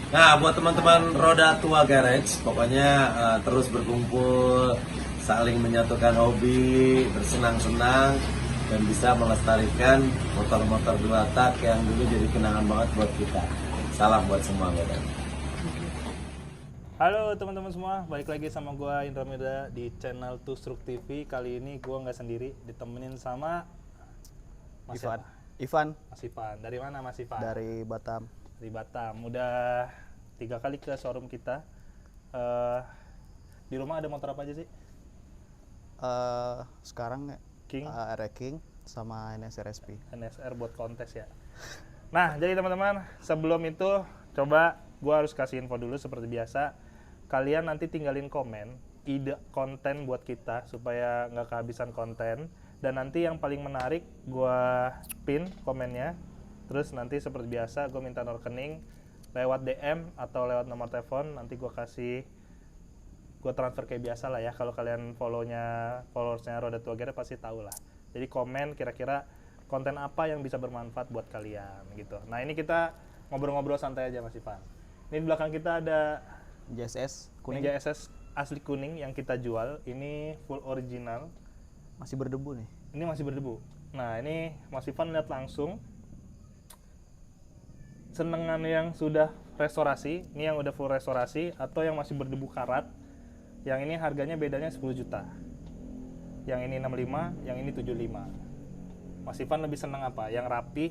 Nah, buat teman-teman Roda Tua Garage, pokoknya terus berkumpul, saling menyatukan hobi, bersenang-senang, dan bisa melestarikan motor-motor dua tak yang dulu jadi kenangan banget buat kita. Salam buat semua, Roda. Halo teman-teman semua, balik lagi sama gua Indra Meda di channel Tusruk TV. Kali ini gua nggak sendiri, ditemenin sama Mas Ivan. siapa? Ivan Mas Ivan. Dari mana Mas Ivan? dari Batam. Dari Batam. Udah 3 kali ke showroom kita. Eh, di rumah ada motor apa aja sih? Sekarang King, RE King sama NSR SP. NSR buat kontes ya. Nah, jadi teman-teman, sebelum itu coba gua harus kasih info dulu seperti biasa. Kalian nanti tinggalin komen ide konten buat kita supaya nggak kehabisan konten, dan nanti yang paling menarik gua pin komennya. Terus nanti seperti biasa gue minta nomor rekening lewat DM atau lewat nomor telepon, nanti gue transfer kayak biasa lah ya. Kalau kalian followersnya Roda Tua Garage pasti tahu lah. Jadi komen kira-kira konten apa yang bisa bermanfaat buat kalian gitu. Nah, ini kita ngobrol-ngobrol santai aja Mas Ivan. Ini di belakang kita ada JSS kuning Ninja SS asli kuning yang kita jual. Ini full original. masih berdebu nih. Ini masih berdebu. Nah, ini Mas Ivan lihat langsung senengan yang sudah restorasi. Ini yang udah full restorasi atau yang masih berdebu karat. Yang ini harganya bedanya 10 juta. Yang ini 65, yang ini 75. Mas Ivan lebih senang apa? Yang rapi,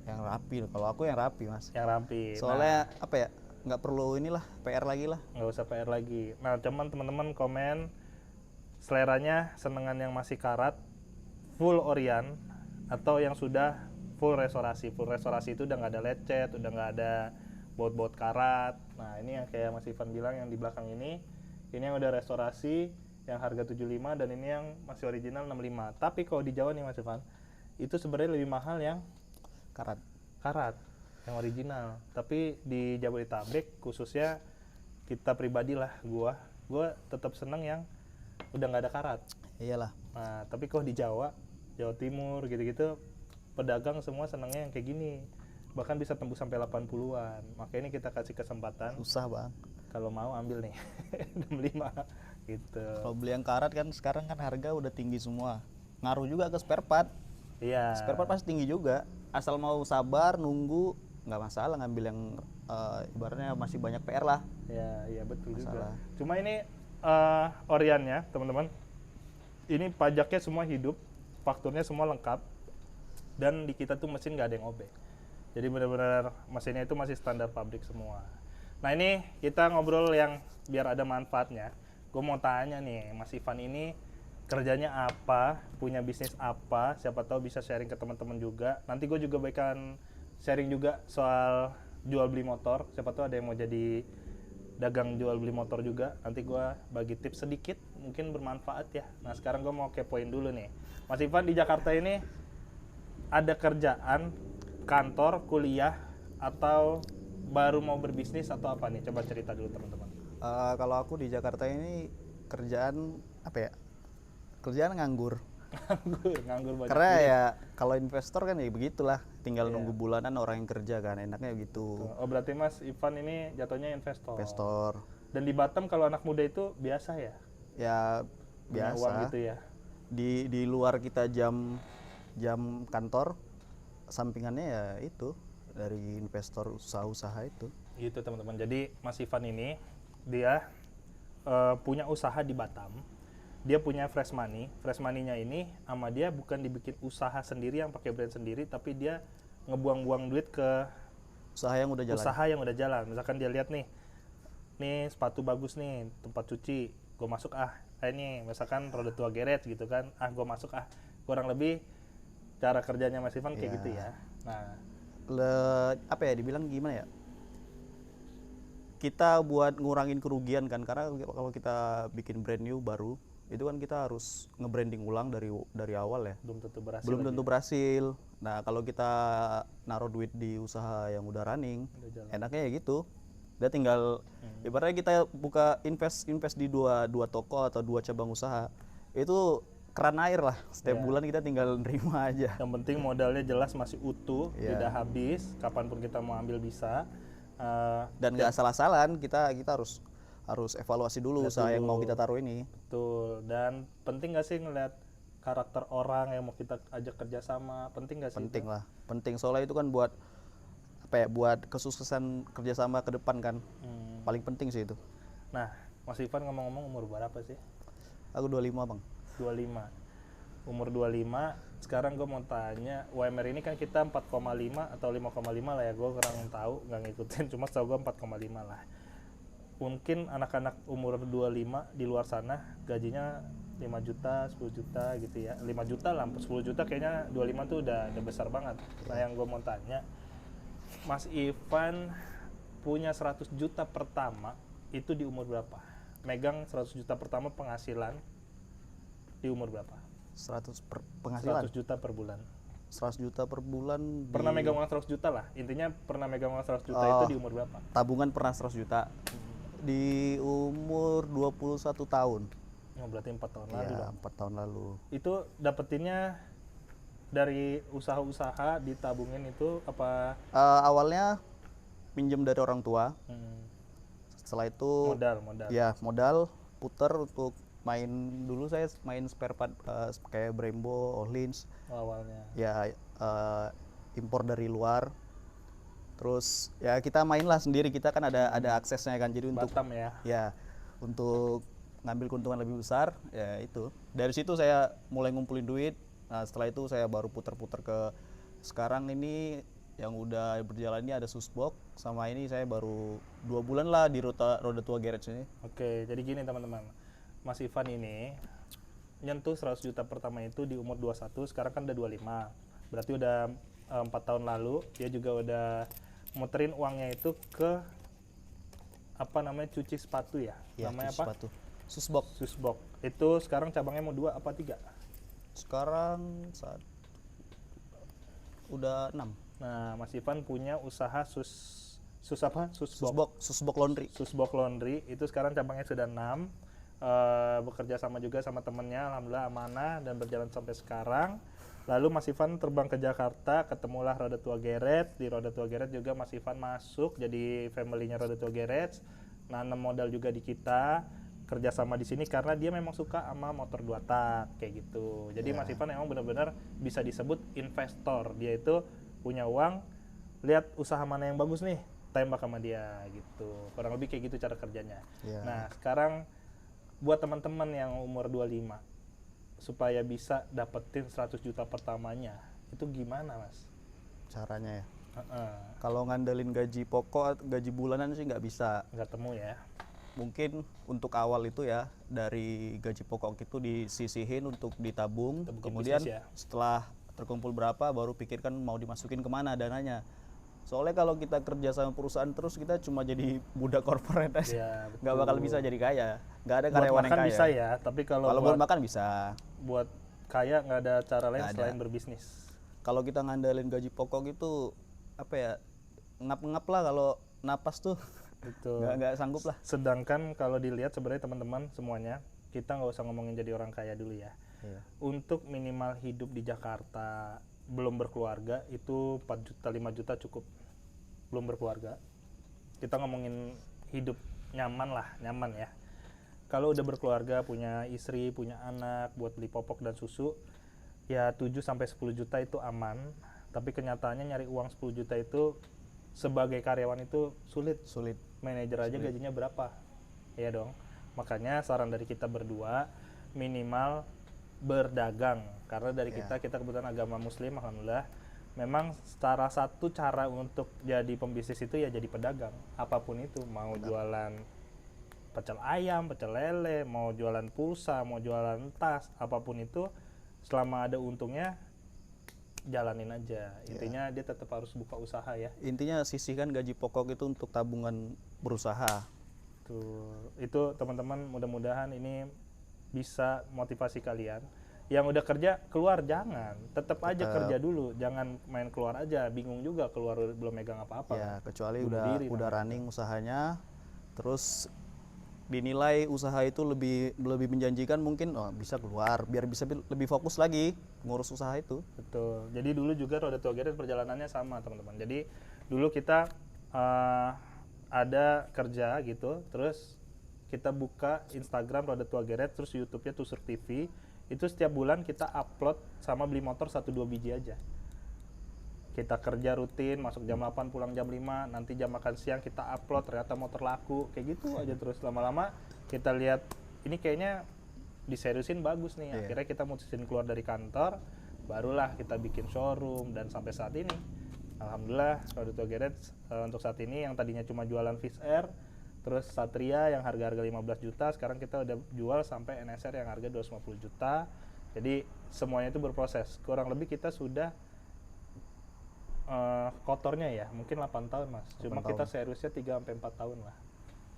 Yang rapi. Kalau aku yang rapi, Mas. yang rapi. Soalnya apa ya? Nggak perlu inilah PR lagi lah. Nggak usah PR lagi. Nah, cuman teman-teman komen seleranya senengan yang masih karat, full Orion, atau yang sudah full restorasi. Full restorasi itu udah nggak ada lecet, udah nggak ada baut-baut karat. Nah, ini yang kayak Mas Ivan bilang yang di belakang ini yang udah restorasi, yang harga 75, dan ini yang masih original 65. Tapi kalau di Jawa nih Mas Ivan, itu sebenarnya lebih mahal yang Karat. karat, yang original. Tapi di Jabodetabek khususnya kita pribadi lah, gua tetap seneng yang udah nggak ada karat. Iyalah. Nah, tapi kok di Jawa Timur gitu-gitu, pedagang semua senengnya yang kayak gini. Bahkan bisa tembus sampai 80-an. Makanya ini kita kasih kesempatan, Susah, Bang. kalau mau ambil nih 65 gitu. Kalau beli yang karat kan sekarang kan harga udah tinggi semua. Ngaruh juga ke spare part. Iya. Spare part pasti tinggi juga. Asal mau sabar nunggu nggak masalah ngambil yang ibaratnya masih banyak PR lah. Iya betul Masalah. juga. Cuma ini Orion-nya, teman-teman. Ini pajaknya semua hidup, fakturnya semua lengkap, dan di kita tuh mesin nggak ada yang OB. Jadi benar-benar mesinnya itu masih standar pabrik semua. Nah, ini kita ngobrol yang biar ada manfaatnya. Gue mau tanya nih, Mas Ivan ini kerjanya apa, punya bisnis apa, siapa tahu bisa sharing ke teman-teman juga. Nanti gue juga berikan sharing juga soal jual beli motor, siapa tahu ada yang mau jadi dagang jual beli motor juga. Nanti gue bagi tips sedikit, mungkin bermanfaat ya. Nah, sekarang gue mau kepoin dulu nih, Mas Ivan di Jakarta ini ada kerjaan, kantor, kuliah, atau baru mau berbisnis atau apa nih? Coba cerita dulu teman-teman. Kalau aku di Jakarta ini kerjaan apa ya? Kerjaan nganggur. nganggur banyak Karena duit. ya kalau investor kan ya begitulah, tinggal Iya. nunggu bulanan orang yang kerja kan, enaknya gitu. Oh, berarti Mas Ivan ini jatuhnya investor. Investor Dan di Batam kalau anak muda itu biasa ya? ya Punya biasa. uang gitu ya? Di luar kita jam kantor, sampingannya ya itu dari investor usaha-usaha itu. Gitu teman-teman. Jadi Mas Ivan ini dia punya usaha di Batam. Dia punya fresh money. Fresh money-nya ini sama dia bukan dibikin usaha sendiri yang pakai brand sendiri, tapi dia ngebuang-buang duit ke Usaha yang udah jalan. usaha yang udah jalan. Misalkan dia lihat nih sepatu bagus nih, tempat cuci, gue masuk ini misalkan Roda Tua Garage gitu kan, gue masuk kurang lebih cara kerjanya Mas Ivan kayak Ya. gitu ya. Nah, Apa ya dibilang gimana ya? Kita buat ngurangin kerugian kan, karena kalau kita bikin brand new baru, itu kan kita harus nge-branding ulang dari awal ya. belum tentu berhasil. Belum lagi. tentu berhasil. Nah, kalau kita naruh duit di usaha yang udah running, Udah jalan. enaknya ya gitu. Dia tinggal ibaratnya kita buka invest di dua toko atau dua cabang usaha. Itu keran air lah. Setiap Ya. bulan kita tinggal nerima aja. Yang penting modalnya jelas masih utuh, Iya. tidak habis, kapanpun kita mau ambil bisa. Dan nggak salah-salahan, kita harus evaluasi dulu Lihat usaha yang dulu. mau kita taruh ini. betul. Dan penting nggak sih ngeliat karakter orang yang mau kita ajak kerjasama? Penting nggak sih? Penting lah, penting soalnya itu kan buat apa ya, buat kesuksesan kerjasama ke depan kan. Paling penting sih itu. Nah, Mas Ivan ngomong-ngomong umur berapa sih? Aku 25 bang. 25. Umur 25. Sekarang gue mau tanya, UMR ini kan kita 4,5 atau 5,5 lah ya, gue kurang tahu, nggak ngikutin, cuma setahu gue 4,5 lah. Mungkin anak-anak umur 25 di luar sana gajinya 5 juta, 10 juta gitu ya. 5 juta lah, 10 juta kayaknya 25 tuh udah besar banget. Nah, yang gue mau tanya, Mas Ivan punya 100 juta pertama itu di umur berapa? Megang 100 juta pertama penghasilan di umur berapa? 100 penghasilan 100 juta per bulan. 100 juta per bulan Pernah megang uang 100 juta lah. Intinya pernah megang uang 100 juta itu di umur berapa? tabungan pernah 100 juta di umur 21 tahun. Oh, berarti 4 tahun lalu Ya, dong. 4 tahun lalu. Itu dapetinnya dari usaha-usaha ditabungin itu apa Awalnya pinjam dari orang tua. Setelah itu modal? ya modal puter untuk main. Dulu saya main spare part kayak Brembo, Ohlins. Awalnya. Ya impor dari luar. Terus ya kita mainlah sendiri, kita kan ada aksesnya kan, jadi untuk Batam ya. ya untuk ngambil keuntungan lebih besar ya itu. Dari situ saya mulai ngumpulin duit. Nah, setelah itu saya baru puter-puter ke sekarang ini yang udah berjalan ini ada Susbox, sama ini saya baru 2 bulan lah di Roda Tua Garage ini. Oke, jadi gini teman-teman. Mas Ivan ini nyentuh 100 juta pertama itu di umur 21, sekarang kan udah 25. Berarti udah 4 tahun lalu dia juga udah muterin uangnya itu ke apa namanya, cuci sepatu ya? Ya, Namanya cuci apa? sepatu. Susbox. Susbox. Itu sekarang cabangnya mau 2 apa 3? Sekarang udah 6. Nah, Mas Ivan punya usaha sus apa? Susbox Laundry. Susbox Laundry itu sekarang cabangnya sudah 6. Bekerja sama juga sama temennya, alhamdulillah amanah dan berjalan sampai sekarang. Lalu Mas Ivan terbang ke Jakarta, ketemulah Roda Tua Garage. Di Roda Tua Garage juga Mas Ivan masuk jadi family-nya Roda Tua Garage, nanam modal juga di kita, kerja sama di sini karena dia memang suka sama motor 2 tak kayak gitu. Jadi Mas Ivan memang benar-benar bisa disebut investor. Dia itu punya uang, lihat usaha mana yang bagus nih, tembak sama dia gitu. Kurang lebih kayak gitu cara kerjanya. Ya. Nah, sekarang buat teman-teman yang umur 25 supaya bisa dapetin 100 juta pertamanya, itu gimana, Mas? Caranya ya. Heeh. Kalau ngandelin gaji pokok, gaji bulanan sih nggak bisa. Nggak temu ya. Mungkin untuk awal itu ya, dari gaji pokok itu disisihin untuk ditabung. Kita bikin Kemudian bisnis ya. setelah terkumpul berapa, baru pikirkan mau dimasukin kemana dananya. Soalnya kalau kita kerja sama perusahaan terus, kita cuma jadi budak korporat aja. Iya, Nggak bakal bisa jadi kaya. Nggak ada Buat karyawan yang makan kaya. bisa ya, tapi kalau buat buat, makan bisa. buat kaya nggak ada cara lain Nggak ada. selain berbisnis. Kalau kita ngandalin gaji pokok itu apa ya, ngap-ngap lah kalau napas tuh. Betul. nggak sanggup lah. Sedangkan kalau dilihat sebenarnya teman-teman semuanya, kita nggak usah ngomongin jadi orang kaya dulu ya. Iya. Untuk minimal hidup di Jakarta, belum berkeluarga, itu 4 juta, 5 juta cukup. Belum berkeluarga. Kita ngomongin hidup nyaman lah, nyaman ya. Kalau udah berkeluarga, punya istri, punya anak, buat beli popok dan susu, ya 7-10 juta itu aman. Tapi kenyataannya nyari uang 10 juta itu sebagai karyawan itu sulit. Manajer aja gajinya berapa? Iya dong. Makanya saran dari kita berdua, minimal berdagang. Karena dari kita kebetulan agama muslim, alhamdulillah. Memang salah satu cara untuk jadi pembisnis itu ya jadi pedagang. Apapun itu, mau jualan pecel ayam, pecel lele, mau jualan pulsa, mau jualan tas, apapun itu, selama ada untungnya, jalanin aja. Intinya dia tetap harus buka usaha ya. Intinya sisihkan gaji pokok itu untuk tabungan berusaha. Tuh, itu teman-teman mudah-mudahan ini bisa motivasi kalian. Yang udah kerja keluar jangan, tetap aja kerja dulu, jangan main keluar aja, bingung juga keluar belum megang apa-apa. Ya, kecuali Bunuh diri udah namanya. running usahanya, terus dinilai usaha itu lebih menjanjikan, mungkin bisa keluar biar bisa lebih fokus lagi ngurus usaha itu. Betul. Jadi dulu juga Roda Tua Garage perjalanannya sama teman-teman. Jadi dulu kita ada kerja gitu, terus kita buka Instagram Roda Tua Garage, terus YouTube-nya Tusuk TV. Itu setiap bulan kita upload sama beli motor 1-2 biji aja. Kita kerja rutin, masuk jam 8, pulang jam 5, nanti jam makan siang kita upload, ternyata motor laku, kayak gitu aja terus. Lama-lama kita lihat, ini kayaknya diseriusin bagus nih, akhirnya kita mutusin keluar dari kantor, barulah kita bikin showroom, dan sampai saat ini, alhamdulillah, Roda Tua Garage untuk saat ini yang tadinya cuma jualan Fish Air, terus Satria yang harga-harga 15 juta, sekarang kita udah jual sampai NSR yang harga 250 juta, jadi semuanya itu berproses, kurang lebih kita sudah kotornya ya mungkin 8 tahun mas, cuma kita seriusnya 3-4 tahun lah.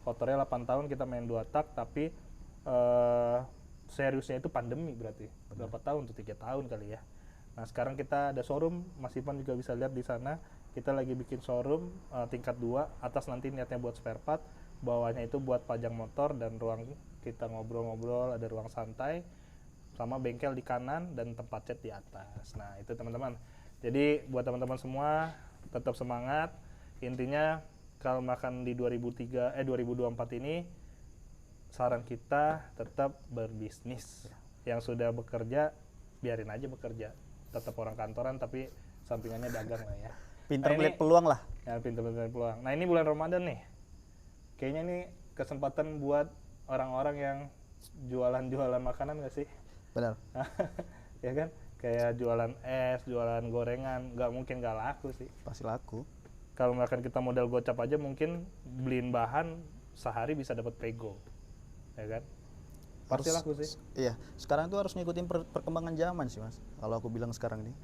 Kotornya 8 tahun kita main 2 tak, tapi seriusnya itu pandemi berarti. Berapa tahun tuh, 3 tahun kali ya. Nah sekarang kita ada showroom, Mas Ivan juga bisa lihat di sana. Kita lagi bikin showroom tingkat 2, atas nanti niatnya buat spare part, bawahnya itu buat pajang motor dan ruang kita ngobrol-ngobrol, ada ruang santai, sama bengkel di kanan dan tempat cat di atas. Nah itu teman-teman. Jadi buat teman-teman semua tetap semangat. Intinya kalau makan di 2024 ini saran kita tetap berbisnis. Yang sudah bekerja biarin aja bekerja. Tetap orang kantoran tapi sampingannya dagang lah ya. Pintar melihat peluang lah. Ya pintar melihat peluang. Nah ini bulan Ramadan nih. Kayaknya nih kesempatan buat orang-orang yang jualan-jualan makanan gak sih? Benar. Ya kan? Kayak jualan es, jualan gorengan, nggak mungkin nggak laku sih. Pasti laku. Kalau misalkan kita modal gocap aja mungkin beliin bahan sehari bisa dapat pego, ya kan? Pasti laku sih. Iya, sekarang tuh harus ngikutin perkembangan zaman sih mas. Kalau aku bilang sekarang nih,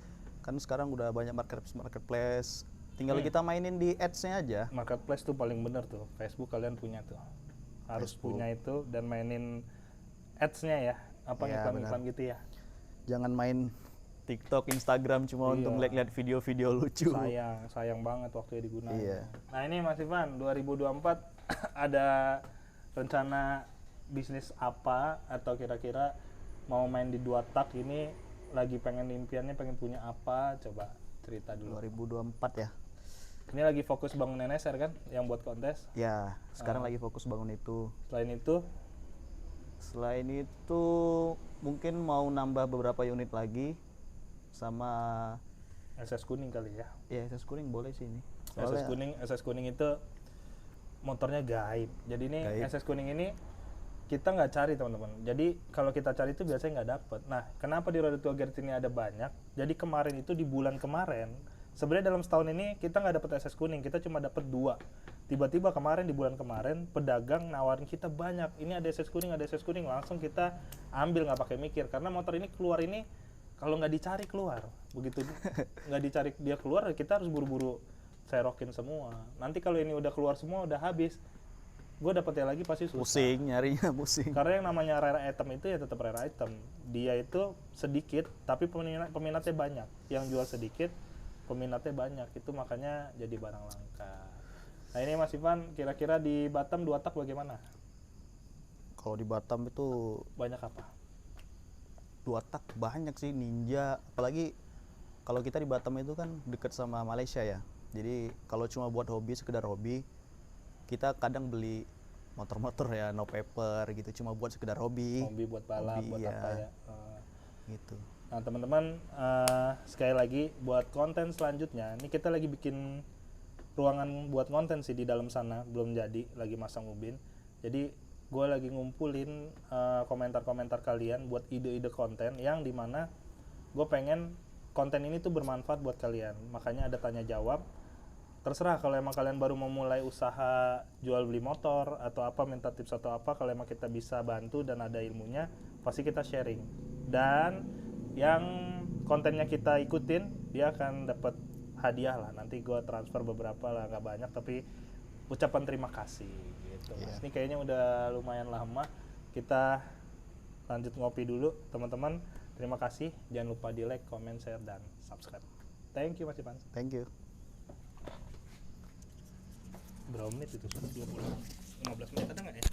kan sekarang udah banyak marketplace, tinggal kita mainin di ads-nya aja. Marketplace tuh paling bener tuh, Facebook kalian punya tuh, harus punya itu dan mainin ads-nya ya, apa Ya, iklan-iklan gitu ya. Jangan main TikTok, Instagram cuma untuk lihat-lihat video-video lucu. Sayang banget waktunya digunakan. Iya. Nah ini Mas Ivan, 2024 ada rencana bisnis apa atau kira-kira mau main di 2 tak ini lagi pengen impiannya pengen punya apa? Coba cerita dulu. 2024 ya. Ini lagi fokus bangun NSR kan, yang buat kontes. Ya, sekarang lagi fokus bangun itu. Selain itu Mungkin mau nambah beberapa unit lagi sama SS kuning kali ya. ya SS kuning boleh sih ini. SS kuning itu motornya gaib. Jadi ini Gaib. SS kuning ini kita nggak cari teman-teman. Jadi kalau kita cari itu biasanya nggak dapet. Nah, kenapa di Roda Tua Garage ini ada banyak? Jadi kemarin itu di bulan kemarin, sebenarnya dalam setahun ini kita nggak dapet SS kuning, kita cuma dapet 2. Tiba-tiba kemarin di bulan kemarin pedagang nawarin kita banyak. Ini ada SS kuning, langsung kita ambil nggak pakai mikir karena motor ini keluar ini kalau nggak dicari keluar. Begitu nggak dicari dia keluar, kita harus buru-buru serokin semua. Nanti kalau ini udah keluar semua udah habis, gue dapetnya lagi pasti susah. Pusing nyarinya pusing. Karena yang namanya rare item itu ya tetap rare item. Dia itu sedikit tapi peminatnya banyak. Yang jual sedikit peminatnya banyak. Itu makanya jadi barang langka. Nah ini Mas Ivan, kira-kira di Batam 2 tak bagaimana? Kalau di Batam itu Banyak apa? 2 tak banyak sih, Ninja. Apalagi kalau kita di Batam itu kan dekat sama Malaysia ya. Jadi kalau cuma buat hobi, sekedar hobi, kita kadang beli motor-motor ya no paper gitu, cuma buat sekedar hobi. Hobi buat balap, buat ya. apa ya? Gitu. Nah teman-teman, sekali lagi buat konten selanjutnya, ini kita lagi bikin ruangan buat konten sih di dalam sana, belum jadi, lagi masang ubin. Jadi gue lagi ngumpulin komentar-komentar kalian buat ide-ide konten yang dimana gue pengen konten ini tuh bermanfaat buat kalian. Makanya ada tanya jawab. Terserah kalau emang kalian baru memulai usaha jual beli motor atau apa, minta tips atau apa, kalau emang kita bisa bantu dan ada ilmunya, pasti kita sharing. Dan yang kontennya kita ikutin, dia akan dapat hadiah lah. Nanti gue transfer beberapa lah, nggak banyak, tapi ucapan terima kasih gitu. Mas. Ini kayaknya udah lumayan lama. Kita lanjut ngopi dulu, teman-teman. Terima kasih. Jangan lupa di like, comment, share, dan subscribe. Thank you Mas Ivan. Thank you. Berapa menit itu? 20, 15 menit ada nggak ya?